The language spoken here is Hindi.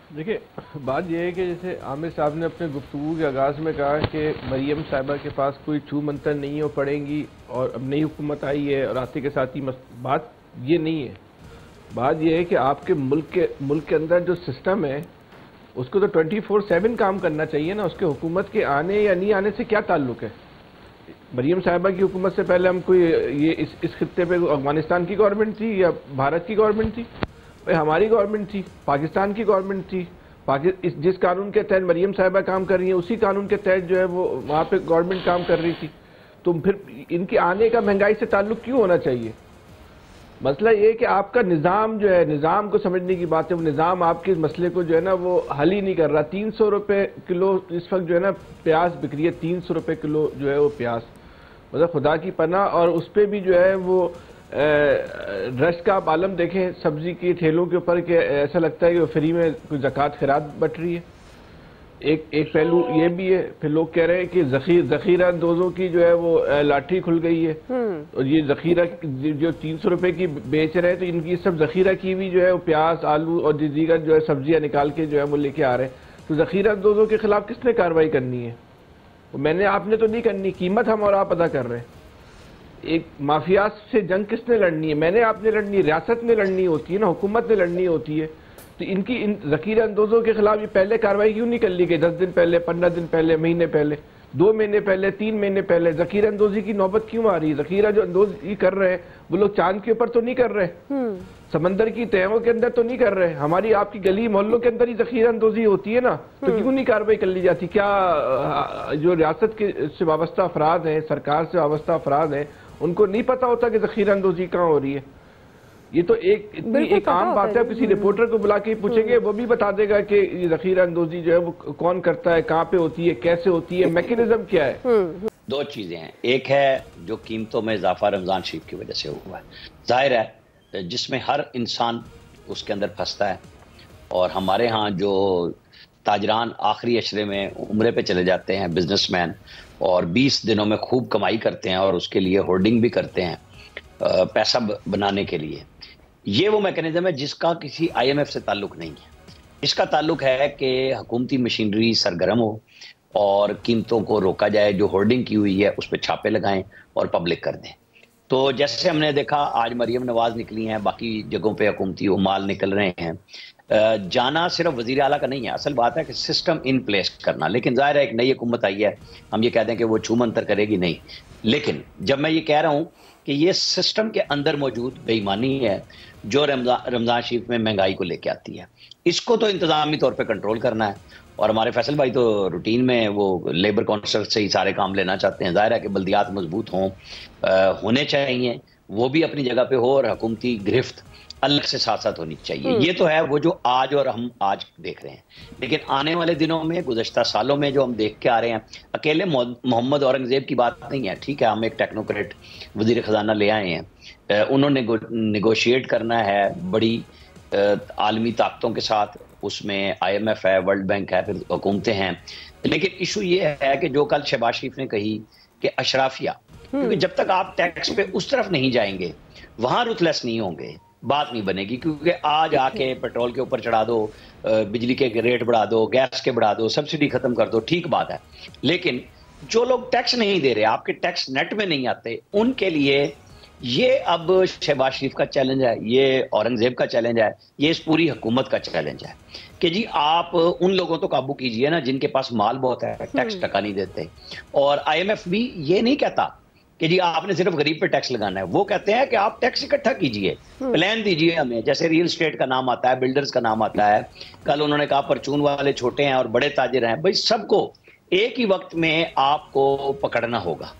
देखिए, बात यह है कि जैसे आमिर साहब ने अपने गुफ्तगू के आगाज़ में कहा कि मरियम साहिबा के पास कोई छू मंतर नहीं है, वो पढ़ेंगी और अब नई हुकूमत आई है और आते के साथ ही बात ये नहीं है। बात यह है कि आपके मुल्क के अंदर जो सिस्टम है उसको तो 24/7 काम करना चाहिए ना। उसके हुकूमत के आने या नहीं आने से क्या ताल्लुक है? मरियम साहिबा की हुकूमत से पहले हम कोई ये इस खित्ते पे अफगानिस्तान की गवर्नमेंट थी या भारत की गवर्नमेंट थी? भाई हमारी गवर्नमेंट थी, पाकिस्तान की गवर्नमेंट थी। जिस कानून के तहत मरियम साहिबा काम कर रही है उसी कानून के तहत जो है वो वहाँ पे गवर्नमेंट काम कर रही थी। तो फिर इनके आने का महंगाई से ताल्लुक क्यों होना चाहिए? मसला ये है कि आपका निज़ाम जो है, निज़ाम को समझने की बात है, वो निज़ाम आपके मसले को जो है ना वो हल ही नहीं कर रहा। 300 रुपये किलो इस वक्त जो है ना प्याज बिक रही है, 300 रुपये किलो जो है वो प्याज, मतलब खुदा की पनाह। और उस पर भी जो है वो रश का आप आलम देखें सब्जी की ठेलों के ऊपर कि ऐसा लगता है कि वो फ्री में कुछ ज़कात खैरात बट रही है। एक पहलू ये भी है। फिर लोग कह रहे हैं कि जखीरा दोजों की जो है वो लाठी खुल गई है और ये जखीरा जो 300 रुपये की बेच रहे हैं तो इनकी सब जखीरा की भी जो है वो प्याज आलू और दीगर जो है सब्जियां निकाल के जो है वो लेके आ रहे हैं। तो जखीरा दोजों के खिलाफ किसने कार्रवाई करनी है? मैंने आपने तो नहीं करनी, कीमत हम और आप अदा कर रहे हैं। एक माफिया से जंग किसने लड़नी है? मैंने आपने लड़नी है, रियासत ने लड़नी होती है ना, हुकूमत ने लड़नी होती है। तो इनकी इन जखीरा अंदोजों के खिलाफ ये पहले कार्रवाई क्यों नहीं कर ली गई? 10 दिन पहले, 15 दिन पहले, महीने पहले, 2 महीने पहले, 3 महीने पहले जखीरा अंदोजी की नौबत क्यों आ रही है? जखीरा जो अंदोजी कर रहे हैं वो लोग चांद के ऊपर तो नहीं कर रहे, समंदर की तहों के अंदर तो नहीं कर रहे, हमारी आपकी गली मोहल्लों के अंदर ही जखीरा अंदोजी होती है ना। तो क्यों नहीं कार्रवाई कर ली जाती? क्या जो रियासत के से वाबस्ता अफराद हैं, सरकार से वाबस्ता अफराद हैं, उनको नहीं पता होता कि जखीरा अंदोजी कहाँ हो रही है? ये तो इतनी एक आम बात है। किसी रिपोर्टर को बुला के पूछेंगे वो भी बता देगा कि ये जखीरा अंदोजी जो है वो कौन करता है, कहाँ पे होती है, कैसे होती है, मैकेनिज्म क्या है। दो चीजें हैं। एक है जो कीमतों में इजाफा रमजान शरीफ की वजह से हुआ है, जाहिर है जिसमें हर इंसान उसके अंदर फंसता है। और हमारे यहाँ जो ताजरान आखिरी अशरे में उम्रे पे चले जाते हैं, बिजनेसमैन, और 20 दिनों में खूब कमाई करते हैं और उसके लिए होर्डिंग भी करते हैं पैसा बनाने के लिए। ये वो मैकेनिज्म है जिसका किसी IMF से ताल्लुक नहीं है। इसका ताल्लुक है कि हुकूमती मशीनरी सरगर्म हो और कीमतों को रोका जाए, जो होर्डिंग की हुई है उस पर छापे लगाएं और पब्लिक कर दें। तो जैसे हमने देखा आज मरियम नवाज निकली हैं, बाकी जगहों पे हुकूमती उमाल निकल रहे हैं। जाना सिर्फ वजीर आला का नहीं है, असल बात है कि सिस्टम इन प्लेस करना। लेकिन जाहिर है एक नई हुकूमत आई है, हम ये कहते हैं कि वो छू मंतर करेगी, नहीं। लेकिन जब मैं ये कह रहा हूं कि ये सिस्टम के अंदर मौजूद बेईमानी है जो रमजान शरीफ में महंगाई को लेके आती है, इसको तो इंतजामी तौर पे कंट्रोल करना है। और हमारे फैसल भाई तो रूटीन में वो लेबर काउंसिल से ही सारे काम लेना चाहते हैं। जाहिर है कि बल्दियात मजबूत होने चाहिए, वो भी अपनी जगह पे हो, और हुकूमती गिरफ्त अलग से साथ साथ होनी चाहिए। ये तो है वो जो आज और हम आज देख रहे हैं। लेकिन आने वाले दिनों में, गुज़श्ता सालों में जो हम देख के आ रहे हैं, अकेले मोहम्मद औरंगजेब की बात नहीं है। ठीक है, हम एक टेक्नोक्रेट वजीर खजाना ले आए हैं, उन्होंने नेगोशिएट करना है बड़ी आलमी ताकतों के साथ, उसमें IMF है, वर्ल्ड बैंक है, फिर हुकूमतें हैं। लेकिन इशू ये है कि जो कल शहबाज शरीफ ने कही कि अशराफिया, क्योंकि जब तक आप टैक्स पे उस तरफ नहीं जाएंगे, वहां रुतलेस नहीं होंगे, बात नहीं बनेगी। क्योंकि आज आके पेट्रोल के ऊपर चढ़ा दो, बिजली के रेट बढ़ा दो, गैस के बढ़ा दो, सब्सिडी खत्म कर दो, ठीक बात है। लेकिन जो लोग टैक्स नहीं दे रहे, आपके टैक्स नेट में नहीं आते, उनके लिए ये अब शहबाज शरीफ का चैलेंज है, ये औरंगजेब का चैलेंज है, ये इस पूरी हुकूमत का चैलेंज है कि जी आप उन लोगों तो काबू कीजिए ना जिनके पास माल बहुत है, टैक्स टका नहीं देते। और IMF भी ये नहीं कहता कि जी आपने सिर्फ गरीब पे टैक्स लगाना है, वो कहते हैं कि आप टैक्स इकट्ठा कीजिए, प्लान दीजिए हमें। जैसे रियल स्टेट का नाम आता है, बिल्डर्स का नाम आता है, कल उन्होंने कहा परचून वाले छोटे हैं और बड़े ताजिर हैं। भाई सबको एक ही वक्त में आपको पकड़ना होगा।